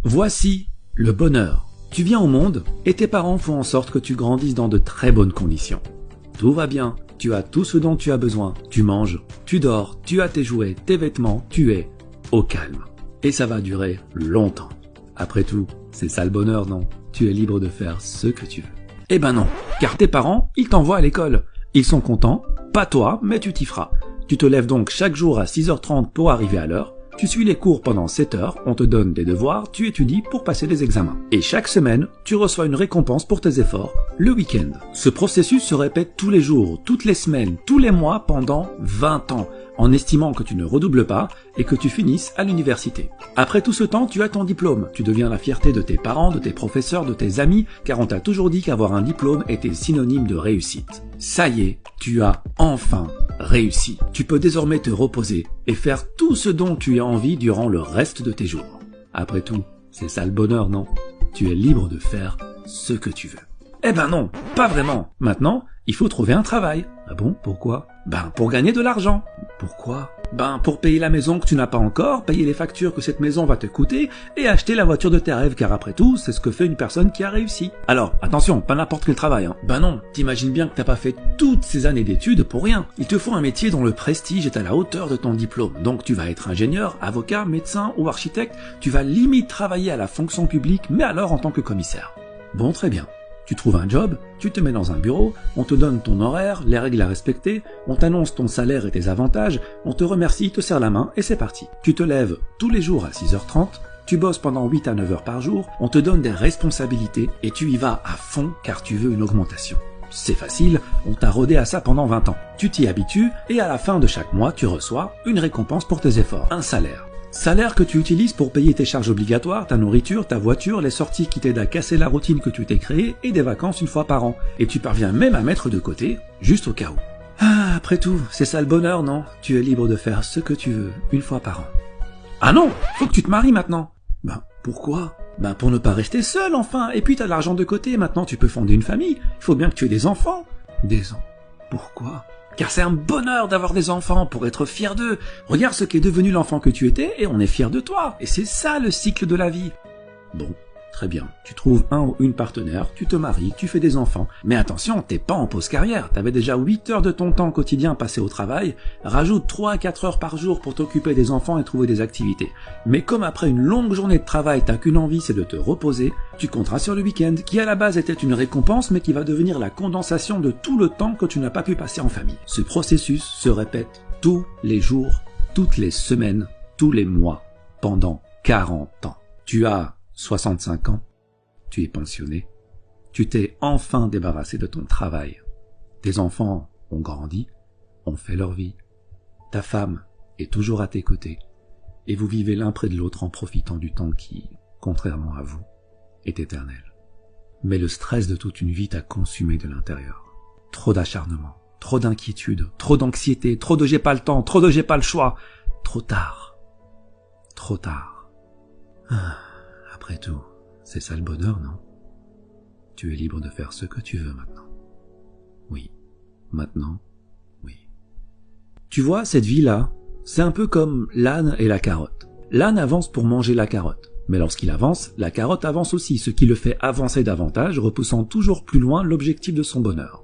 Voici le bonheur. Tu viens au monde et tes parents font en sorte que tu grandisses dans de très bonnes conditions. Tout va bien, tu as tout ce dont tu as besoin. Tu manges, tu dors, tu as tes jouets, tes vêtements, tu es au calme. Et ça va durer longtemps. Après tout, c'est ça le bonheur, non? Tu es libre de faire ce que tu veux. Eh ben non, car tes parents, ils t'envoient à l'école. Ils sont contents, pas toi, mais tu t'y feras. Tu te lèves donc chaque jour à 6h30 pour arriver à l'heure. Tu suis les cours pendant 7 heures, on te donne des devoirs, tu étudies pour passer des examens. Et chaque semaine, tu reçois une récompense pour tes efforts, le week-end. Ce processus se répète tous les jours, toutes les semaines, tous les mois pendant 20 ans, en estimant que tu ne redoubles pas et que tu finisses à l'université. Après tout ce temps, tu as ton diplôme. Tu deviens la fierté de tes parents, de tes professeurs, de tes amis, car on t'a toujours dit qu'avoir un diplôme était synonyme de réussite. Ça y est, tu as enfin réussi. Tu peux désormais te reposer et faire tout ce dont tu as envie durant le reste de tes jours. Après tout, c'est ça le bonheur, non? Tu es libre de faire ce que tu veux. Eh ben non, pas vraiment. Maintenant, il faut trouver un travail. Ah bon, pourquoi? Ben pour gagner de l'argent. Pourquoi? Ben pour payer la maison que tu n'as pas encore, payer les factures que cette maison va te coûter et acheter la voiture de tes rêves, car après tout, c'est ce que fait une personne qui a réussi. Alors, attention, pas n'importe quel travail, hein. Ben non, t'imagines bien que t'as pas fait toutes ces années d'études pour rien. Il te faut un métier dont le prestige est à la hauteur de ton diplôme. Donc tu vas être ingénieur, avocat, médecin ou architecte, tu vas limite travailler à la fonction publique, mais alors en tant que commissaire. Bon, très bien. Tu trouves un job, tu te mets dans un bureau, on te donne ton horaire, les règles à respecter, on t'annonce ton salaire et tes avantages, on te remercie, te serre la main et c'est parti. Tu te lèves tous les jours à 6h30, tu bosses pendant 8 à 9 heures par jour, on te donne des responsabilités et tu y vas à fond car tu veux une augmentation. C'est facile, on t'a rodé à ça pendant 20 ans. Tu t'y habitues et à la fin de chaque mois, tu reçois une récompense pour tes efforts, un salaire. Salaire que tu utilises pour payer tes charges obligatoires, ta nourriture, ta voiture, les sorties qui t'aident à casser la routine que tu t'es créée et des vacances une fois par an. Et tu parviens même à mettre de côté, juste au cas où. Ah, après tout, c'est ça le bonheur, non? Tu es libre de faire ce que tu veux, une fois par an. Ah non, faut que tu te maries maintenant. Ben, pourquoi? Ben, pour ne pas rester seul, enfin. Et puis t'as de l'argent de côté, maintenant tu peux fonder une famille. Il faut bien que tu aies des enfants. Des enfants? Pourquoi? Car c'est un bonheur d'avoir des enfants pour être fier d'eux. Regarde ce qu'est devenu l'enfant que tu étais et on est fier de toi. Et c'est ça le cycle de la vie. Bon, très bien. Tu trouves un ou une partenaire, tu te maries, tu fais des enfants. Mais attention, t'es pas en pause carrière. T'avais déjà 8 heures de ton temps quotidien passé au travail. Rajoute 3 à 4 heures par jour pour t'occuper des enfants et trouver des activités. Mais comme après une longue journée de travail, t'as qu'une envie, c'est de te reposer, tu compteras sur le week-end, qui à la base était une récompense, mais qui va devenir la condensation de tout le temps que tu n'as pas pu passer en famille. Ce processus se répète tous les jours, toutes les semaines, tous les mois, pendant 40 ans. Tu as 65 ans, tu es pensionné, tu t'es enfin débarrassé de ton travail. Tes enfants ont grandi, ont fait leur vie. Ta femme est toujours à tes côtés, et vous vivez l'un près de l'autre en profitant du temps qui, contrairement à vous, est éternel. Mais le stress de toute une vie t'a consumé de l'intérieur. Trop d'acharnement, trop d'inquiétude, trop d'anxiété, trop de j'ai pas le temps, trop de j'ai pas le choix. Trop tard. Trop tard. Après tout, c'est ça le bonheur, non? Tu es libre de faire ce que tu veux maintenant. Oui. Maintenant, oui. Tu vois, cette vie-là, c'est un peu comme l'âne et la carotte. L'âne avance pour manger la carotte. Mais lorsqu'il avance, la carotte avance aussi, ce qui le fait avancer davantage, repoussant toujours plus loin l'objectif de son bonheur.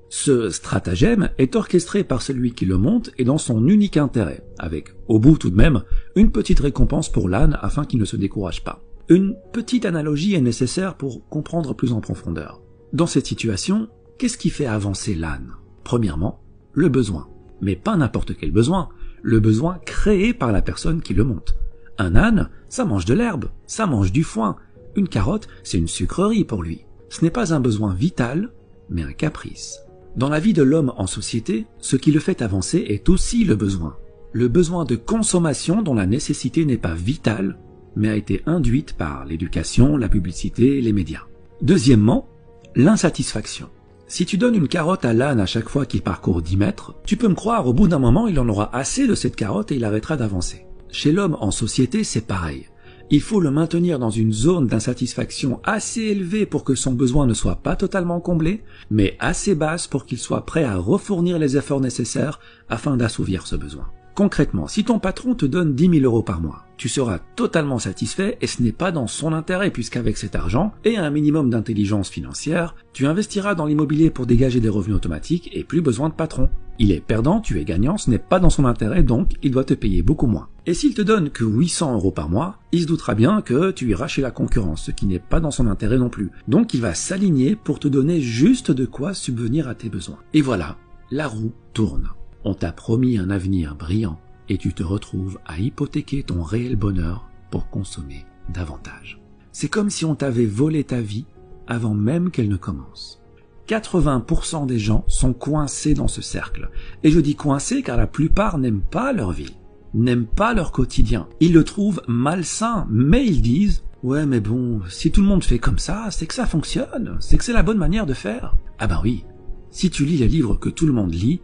Ce stratagème est orchestré par celui qui le monte et dans son unique intérêt, avec, au bout tout de même, une petite récompense pour l'âne afin qu'il ne se décourage pas. Une petite analogie est nécessaire pour comprendre plus en profondeur. Dans cette situation, qu'est-ce qui fait avancer l'âne? Premièrement, le besoin. Mais pas n'importe quel besoin, le besoin créé par la personne qui le monte. Un âne, ça mange de l'herbe, ça mange du foin. Une carotte, c'est une sucrerie pour lui. Ce n'est pas un besoin vital, mais un caprice. Dans la vie de l'homme en société, ce qui le fait avancer est aussi le besoin. Le besoin de consommation dont la nécessité n'est pas vitale, mais a été induite par l'éducation, la publicité, les médias. Deuxièmement, l'insatisfaction. Si tu donnes une carotte à l'âne à chaque fois qu'il parcourt 10 mètres, tu peux me croire, au bout d'un moment, il en aura assez de cette carotte et il arrêtera d'avancer. Chez l'homme en société, c'est pareil. Il faut le maintenir dans une zone d'insatisfaction assez élevée pour que son besoin ne soit pas totalement comblé, mais assez basse pour qu'il soit prêt à refournir les efforts nécessaires afin d'assouvir ce besoin. Concrètement, si ton patron te donne 10 000 € par mois, tu seras totalement satisfait et ce n'est pas dans son intérêt puisqu'avec cet argent et un minimum d'intelligence financière, tu investiras dans l'immobilier pour dégager des revenus automatiques et plus besoin de patron. Il est perdant, tu es gagnant, ce n'est pas dans son intérêt donc il doit te payer beaucoup moins. Et s'il te donne que 800 € par mois, il se doutera bien que tu iras chez la concurrence, ce qui n'est pas dans son intérêt non plus. Donc il va s'aligner pour te donner juste de quoi subvenir à tes besoins. Et voilà, la roue tourne. On t'a promis un avenir brillant et tu te retrouves à hypothéquer ton réel bonheur pour consommer davantage. C'est comme si on t'avait volé ta vie avant même qu'elle ne commence. 80% des gens sont coincés dans ce cercle. Et je dis coincés car la plupart n'aiment pas leur vie, n'aiment pas leur quotidien. Ils le trouvent malsain, mais ils disent « Ouais mais bon, si tout le monde fait comme ça, c'est que ça fonctionne, c'est que c'est la bonne manière de faire. » Ah ben oui, si tu lis les livres que tout le monde lit,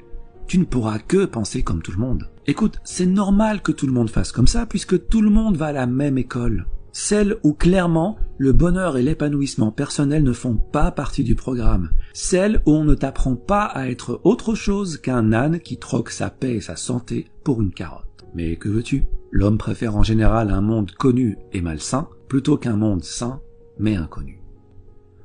tu ne pourras que penser comme tout le monde. Écoute, c'est normal que tout le monde fasse comme ça puisque tout le monde va à la même école. Celle où clairement le bonheur et l'épanouissement personnel ne font pas partie du programme. Celle où on ne t'apprend pas à être autre chose qu'un âne qui troque sa paix et sa santé pour une carotte. Mais que veux-tu? L'homme préfère en général un monde connu et malsain plutôt qu'un monde sain mais inconnu.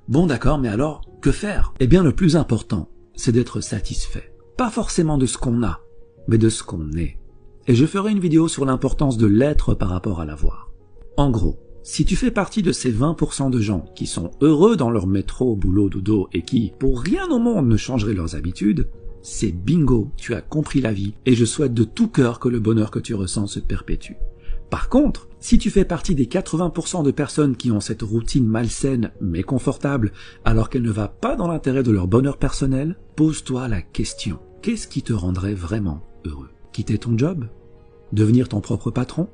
Bon d'accord, mais alors, que faire? Eh bien le plus important, c'est d'être satisfait. Pas forcément de ce qu'on a, mais de ce qu'on est. Et je ferai une vidéo sur l'importance de l'être par rapport à l'avoir. En gros, si tu fais partie de ces 20% de gens qui sont heureux dans leur métro, boulot, dodo et qui, pour rien au monde, ne changeraient leurs habitudes, c'est bingo, tu as compris la vie et je souhaite de tout cœur que le bonheur que tu ressens se perpétue. Par contre, si tu fais partie des 80% de personnes qui ont cette routine malsaine mais confortable alors qu'elle ne va pas dans l'intérêt de leur bonheur personnel, pose-toi la question. Qu'est-ce qui te rendrait vraiment heureux? Quitter ton job? Devenir ton propre patron?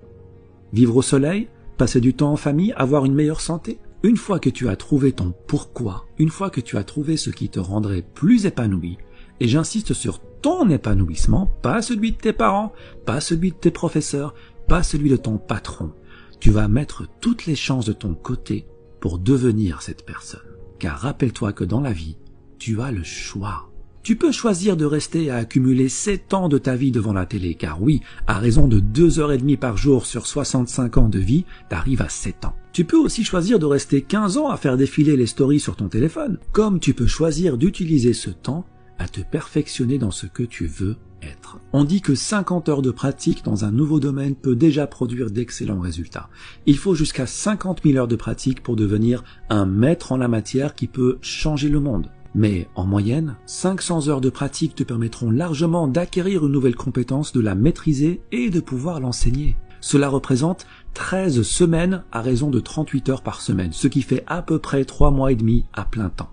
Vivre au soleil? Passer du temps en famille? Avoir une meilleure santé? Une fois que tu as trouvé ton pourquoi, une fois que tu as trouvé ce qui te rendrait plus épanoui, et j'insiste sur ton épanouissement, pas celui de tes parents, pas celui de tes professeurs, pas celui de ton patron, tu vas mettre toutes les chances de ton côté pour devenir cette personne. Car rappelle-toi que dans la vie, tu as le choix. Tu peux choisir de rester à accumuler 7 ans de ta vie devant la télé, car oui, à raison de 2h30 par jour sur 65 ans de vie, t'arrives à 7 ans. Tu peux aussi choisir de rester 15 ans à faire défiler les stories sur ton téléphone, comme tu peux choisir d'utiliser ce temps à te perfectionner dans ce que tu veux être. On dit que 50 heures de pratique dans un nouveau domaine peut déjà produire d'excellents résultats. Il faut jusqu'à 50 000 heures de pratique pour devenir un maître en la matière qui peut changer le monde. Mais en moyenne, 500 heures de pratique te permettront largement d'acquérir une nouvelle compétence, de la maîtriser et de pouvoir l'enseigner. Cela représente 13 semaines à raison de 38 heures par semaine, ce qui fait à peu près 3 mois et demi à plein temps.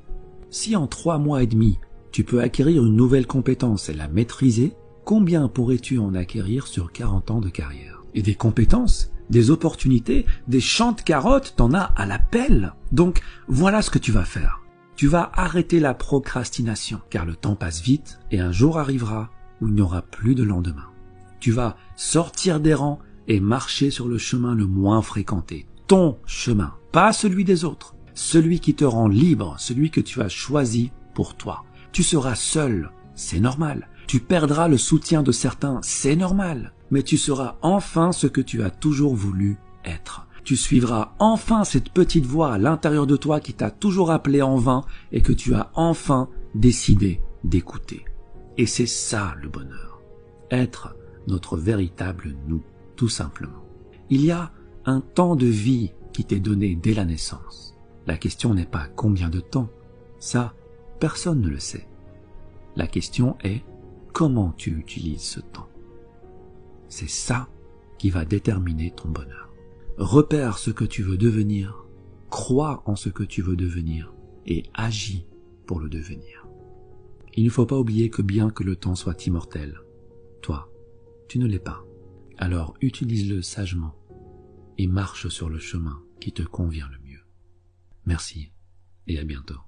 Si en 3 mois et demi, tu peux acquérir une nouvelle compétence et la maîtriser, combien pourrais-tu en acquérir sur 40 ans de carrière? Et des compétences, des opportunités, des champs de carottes, t'en as à la pelle. Donc voilà ce que tu vas faire. Tu vas arrêter la procrastination, car le temps passe vite et un jour arrivera où il n'y aura plus de lendemain. Tu vas sortir des rangs et marcher sur le chemin le moins fréquenté. Ton chemin, pas celui des autres. Celui qui te rend libre, celui que tu as choisi pour toi. Tu seras seul, c'est normal. Tu perdras le soutien de certains, c'est normal. Mais tu seras enfin ce que tu as toujours voulu être. Tu suivras enfin cette petite voix à l'intérieur de toi qui t'a toujours appelé en vain et que tu as enfin décidé d'écouter. Et c'est ça le bonheur. Être notre véritable nous, tout simplement. Il y a un temps de vie qui t'est donné dès la naissance. La question n'est pas combien de temps. Ça, personne ne le sait. La question est comment tu utilises ce temps. C'est ça qui va déterminer ton bonheur. Repère ce que tu veux devenir, crois en ce que tu veux devenir et agis pour le devenir. Il ne faut pas oublier que bien que le temps soit immortel, toi, tu ne l'es pas. Alors utilise-le sagement et marche sur le chemin qui te convient le mieux. Merci et à bientôt.